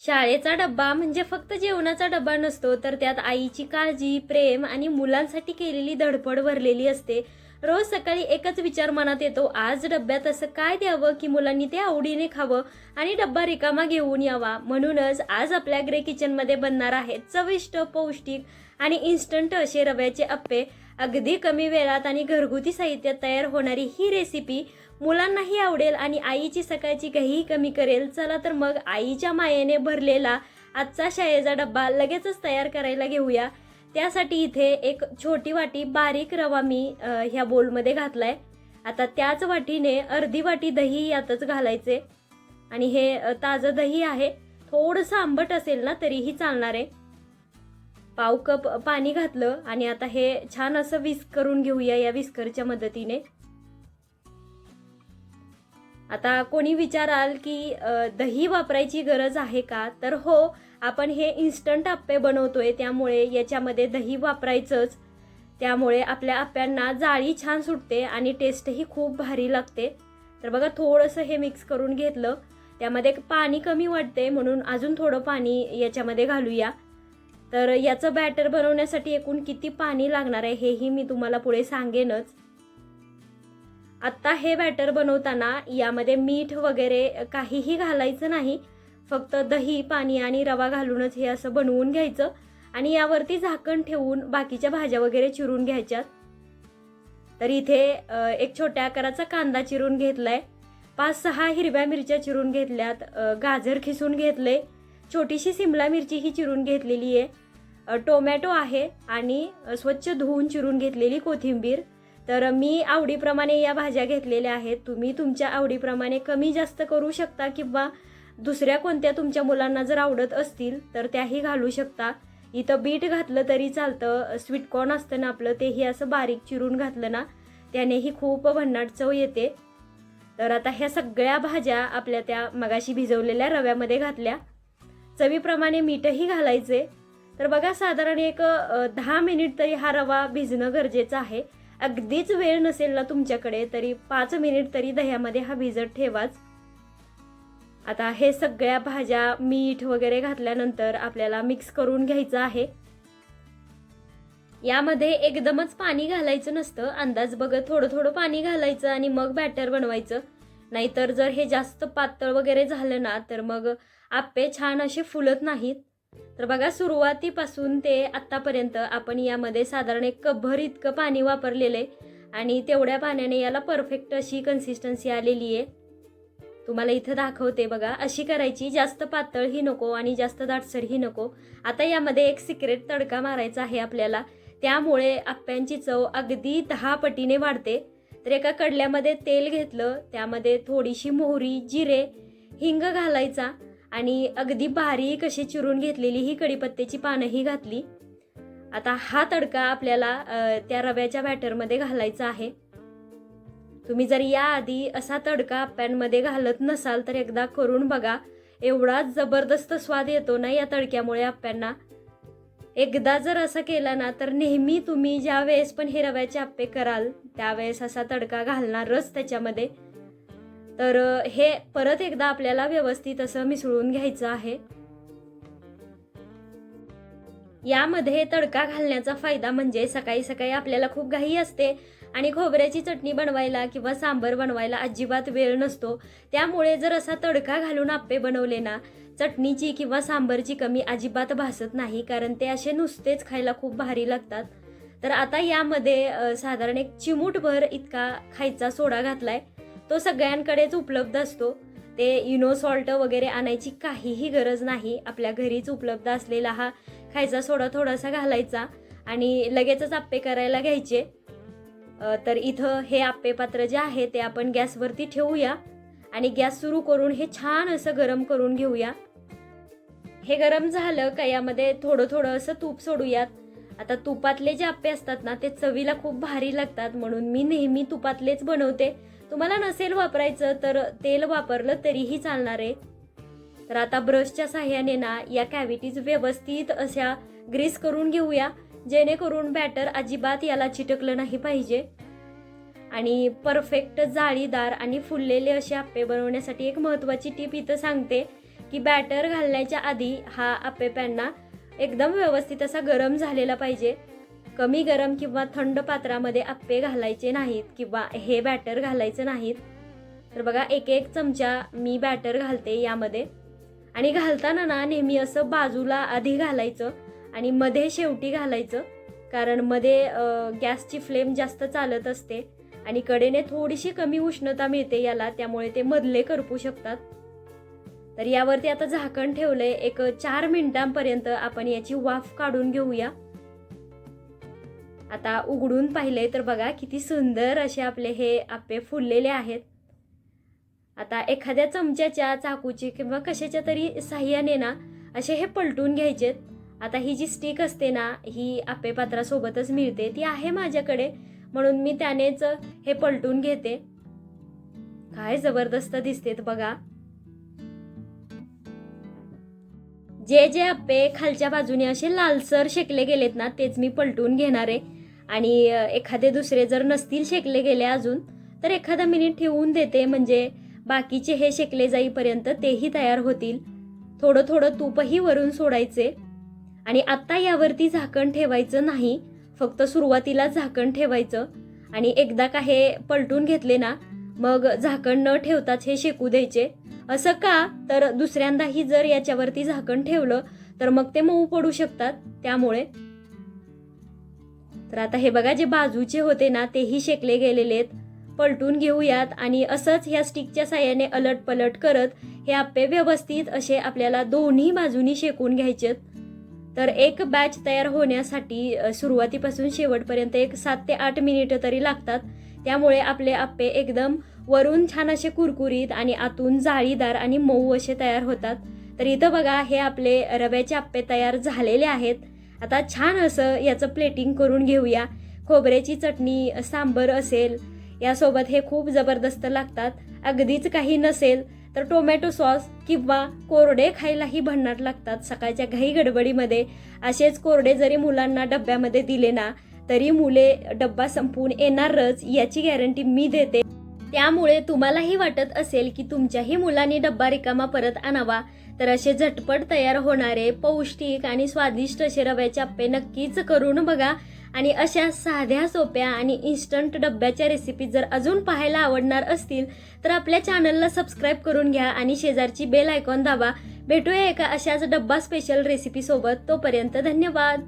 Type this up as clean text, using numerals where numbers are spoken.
शाळेचा डब्बा म्हणजे फक्त जेवणाचा डब्बा नसतो, तर त्यात आईची काळजी, प्रेम आणि मुलांसाठी केलेली धडपड भरलेली असते. रोज सकाळी एकच विचार मनात येतो, आज डब्यात असं काय द्यावं की मुलांनी ते आवडीने खावं आणि डब्बा रिकामा घेऊन यावा. म्हणूनच आज आपल्या ग्रे किचनमध्ये बनणार आहेत चविष्ट, पौष्टिक आणि इन्स्टंट असे रव्याचे अप्पे. अगदी कमी वेळात आणि घरगुती साहित्यात तयार होणारी ही रेसिपी मुलांनाही आवडेल आणि आईची सकाळची घाई कमी करेल. चला तर मग आईच्या मायेने भरलेला आजचा शाळेचा डब्बा लगेचच तयार करायला घेऊया. त्यासाठी इथे एक छोटी वाटी बारीक रवा मी ह्या बोलमध्ये घातलाय. आता त्याच वाटीने अर्धी वाटी दही यातच घालायचे आणि हे ताजं दही आहे. थोडंसं आंबट असेल ना तरीही चालणार आहे. पाव कप पाणी घातलं आणि आता हे छान असं विस्क करून घेऊया या विस्करच्या मदतीने. आता कोणी विचाराल की दही वापरायची गरज आहे का, तर हो, आपण हे इन्स्टंट अप्पे बनवतोय त्यामुळे याच्यामध्ये दही वापरायचंच. त्यामुळे आपल्या अप्प्यांना जाळी छान सुटते आणि टेस्टही खूप भारी लागते. तर बघा, थोडंसं हे मिक्स करून घेतलं. त्यामध्ये पाणी कमी वाटते म्हणून अजून थोडं पाणी याच्यामध्ये घालूया. तर याचं बॅटर बनवण्यासाठी एकूण किती पाणी लागणार आहे हेही मी तुम्हाला पुढे सांगेनच. आत्ता हे बॅटर बनवताना यामध्ये मीठ वगैरे काहीही घालायचं नाही. फक्त दही, पाणी आणि रवा घालूनच हे असं बनवून घ्यायचं आणि यावरती झाकण ठेवून बाकीच्या भाज्या वगैरे चिरून घ्यायच्यात. तर इथे एक छोट्या आकाराचा कांदा चिरून घेतलाय, 5-6 हिरव्या मिरच्या चिरून घेतल्यात, गाजर खिसून घेतले, छोटीशी सिमला मिरची ही चिरून घेतलेली आहे, टोमॅटो आहे आणि स्वच्छ धुवून चिरून घेतलेली कोथिंबीर. तर मी आवडीप्रमाणे या भाज्या घेतलेल्या आहेत. तुम्ही तुमच्या आवडीप्रमाणे कमी जास्त करू शकता किंवा दुसऱ्या कोणत्या तुमच्या मुलांना जर आवडत असतील तर त्याही घालू शकता. इथं बीट घातलं तरी चालतं. स्वीटकॉर्न असतं ना आपलं, तेही असं बारीक चिरून घातलं ना त्यानेही खूप भन्नाट चव येते. तर आता ह्या सगळ्या भाज्या आपल्या त्या मगाशी भिजवलेल्या रव्यामध्ये घातल्या. चवीप्रमाणे मीठही घालायचे. तर बघा, साधारण एक 10 मिनिट तरी हा रवा भिजणं गरजेचं आहे. अगदीच वेळ नसेल ना तुमच्याकडे तरी 5 मिनिट तरी दह्यामध्ये हा भिजत ठेवाच. आता हे सगळ्या भाज्या मीठ वगैरे घातल्यानंतर आपल्याला मिक्स करून घ्यायचं आहे. यामध्ये एकदमच पाणी घालायचं नसतं, अंदाज बघत थोडं थोडं पाणी घालायचं आणि मग बॅटर बनवायचं. नाहीतर जर हे जास्त पातळ वगैरे झालं ना तर मग आप्पे छान असे फुलत नाहीत. तर बघा, सुरुवातीपासून ते आत्तापर्यंत आपण यामध्ये साधारण 1 कपभर इतकं पाणी वापरलेलं आहे आणि तेवढ्या पाण्याने याला परफेक्ट अशी कन्सिस्टन्सी आलेली आहे. तुम्हाला इथं दाखवते बघा, अशी करायची. जास्त पातळही नको आणि जास्त दाटसरही नको. आता यामध्ये एक सिक्रेट तडका मारायचा आहे आपल्याला. त्यामुळे आप्प्यांची चव अगदी 10 पटीने वाढते. तर एका कडल्यामध्ये तेल घेतलं, त्यामध्ये थोडीशी मोहरी, जिरे, हिंग घालायचा आणि अगदी बारीक अशी चिरून घेतलेली ही कढीपत्त्याची पानंही घातली. आता हा तडका आपल्याला त्या रव्याच्या बॅटरमध्ये घालायचा आहे. तुम्ही जर याआधी असा तडका आप्प्यांमध्ये घालत नसाल तर एकदा करून बघा. एवढा जबरदस्त स्वाद येतो ना या तडक्यामुळे आप्प्यांना. एकदा जर असं केलं ना तर नेहमी तुम्ही ज्या वेळेस पण हे रव्याचे आप्पे कराल त्यावेळेस असा तडका घालणारच त्याच्यामध्ये. तर हे परत एकदा आपल्याला व्यवस्थित असं मिसळून घ्यायचं आहे. यामध्ये तडका घालण्याचा फायदा म्हणजे सकाळी सकाळी आपल्याला खूप घाई असते आणि खोबऱ्याची चटणी बनवायला किंवा सांबर बनवायला अजिबात वेळ नसतो. त्यामुळे जर असा तडका घालून आप्पे बनवले ना, चटणीची किंवा सांबरची कमी अजिबात भासत नाही, कारण ते असे नुसतेच खायला खूप भारी लागतात. तर आता यामध्ये साधारण 1 चिमूटभर इतका खायचा सोडा घातलाय. तो सगळ्यांकडेच उपलब्ध असतो. ते इनो सॉल्ट वगैरे आणायची काहीही गरज नाही. आपल्या घरीच उपलब्ध असलेला हा खायचा सोडा थोडासा घालायचा आणि लगेचच आप्पे करायला घ्यायचे. तर इथं हे आप्पे पात्र जे आहे ते आपण गॅसवरती ठेवूया आणि गॅस सुरू करून हे छान असं गरम करून घेऊया. हे गरम झालं का यामध्ये थोडं थोडं असं तूप सोडूयात. आता तुपातले जे आप्पे असतात ना ते चवीला खूप भारी लागतात, म्हणून मी नेहमी तुपातलेच बनवते. तुम्हाला नसेल वापरायचं तर तेल वापरलं तरीही चालणार आहे. तर आता ब्रशच्या साह्याने ना या कॅव्हिटीज व्यवस्थित अशा ग्रीस करून घेऊया, जेणेकरून बॅटर अजिबात याला चिटकलं नाही पाहिजे. आणि परफेक्ट जाळीदार आणि फुललेले असे आप्पे बनवण्यासाठी एक महत्त्वाची टीप इथं सांगते की बॅटर घालण्याच्या आधी हा आप्पे पॅनना एकदम व्यवस्थित असा गरम झालेला पाहिजे. कमी गरम किंवा थंड पात्रामध्ये आप्पे घालायचे नाहीत किंवा हे बॅटर घालायचं नाहीत. तर बघा एक एक चमचा मी बॅटर घालते यामध्ये. आणि घालताना ना नेहमी असं बाजूला आधी घालायचं आणि मध्ये शेवटी घालायचं, कारण मध्ये गॅसची फ्लेम जास्त चालत असते आणि कडेने थोडीशी कमी उष्णता मिळते याला, त्यामुळे ते मधले करपू शकतात. तर यावरती आता झाकण ठेवलंय. एक 4 मिनिटांपर्यंत आपण याची वाफ काढून घेऊया. आता उघडून पाहिले तर बघा किती सुंदर असे आपले हे आप्पे फुललेले आहेत. आता एखाद्या चमच्याच्या, चाकूची किंवा कशाच्या तरी साह्याने ना असे हे पलटून घ्यायचेत. आता ही जी स्टिक असते ना ही आप्पे पात्रासोबतच मिळते, ती आहे माझ्याकडे, म्हणून मी त्यानेच हे पलटून घेते. काय जबरदस्त दिसतेत बघा. जे जे आप्पे खालच्या बाजूने असे लालसर शेकले गेलेत ना तेच मी पलटून घेणार आहे. आणि एखादे दुसरे जर नसतील शेकले गेले अजून तर एखादा मिनिट ठेवून देते, म्हणजे बाकीचे हे शेकले जाईपर्यंत तेही तयार होतील. थोडं थोडं तूपही वरून सोडायचे. आणि आत्ता यावरती झाकण ठेवायचं नाही, फक्त सुरुवातीला झाकण ठेवायचं आणि एकदा का हे पलटून घेतले ना मग झाकण न ठेवताच हे शेकू द्यायचे. असं का, तर दुसऱ्यांदाही जर याच्यावरती झाकण ठेवलं तर मग ते मऊ पडू शकतात, त्यामुळे. तर आता हे बघा जे बाजूचे होते ना तेही शेकले गेलेले आहेत. पलटून घेऊयात आणि असंच ह्या स्टिकच्या साह्याने अलट पलट करत हे आप्पे व्यवस्थित असे आपल्याला दोन्ही बाजूनी शेकून घ्यायचेत. तर एक बॅच तयार होण्यासाठी सुरुवातीपासून शेवटपर्यंत एक 7 ते 8 मिनिटं तरी लागतात. त्यामुळे आपले आप्पे एकदम वरून छान असे कुरकुरीत आणि आतून जाळीदार आणि मऊ असे तयार होतात. तर इथं बघा हे आपले रव्याचे आप्पे तयार झालेले आहेत. आता छान असं याचं प्लेटिंग करून घेऊया. खोबऱ्याची चटणी, सांबर असेल यासोबत हे खूप जबरदस्त लागतात. अगदीच काही नसेल तर टोमॅटो सॉस किंवा कोरडे खायलाही भन्नाट लागतात. सकाळच्या घाई गडबडीमध्ये असेच कोरडे जरी मुलांना डब्यामध्ये दिले ना तरी मुले डब्बा संपवून येणारच याची गॅरंटी मी देते. त्यामुळे तुम्हालाही वाटत असेल की तुमच्याही मुलांनी डब्बा रिकामा परत आणावा तर असे झटपट तयार होणारे पौष्टिक आणि स्वादिष्ट असे रव्याचे आप्पे नक्कीच करून बघा. आणि अशा साध्या सोप्या आणि इन्स्टंट डब्याच्या रेसिपी जर अजून पाहायला आवडणार असतील तर आपल्या चॅनलला सबस्क्राईब करून घ्या आणि शेजारची बेल आयकॉन दाबा. भेटूया एका अशाच डब्बा स्पेशल रेसिपी सोबत. तोपर्यंत धन्यवाद.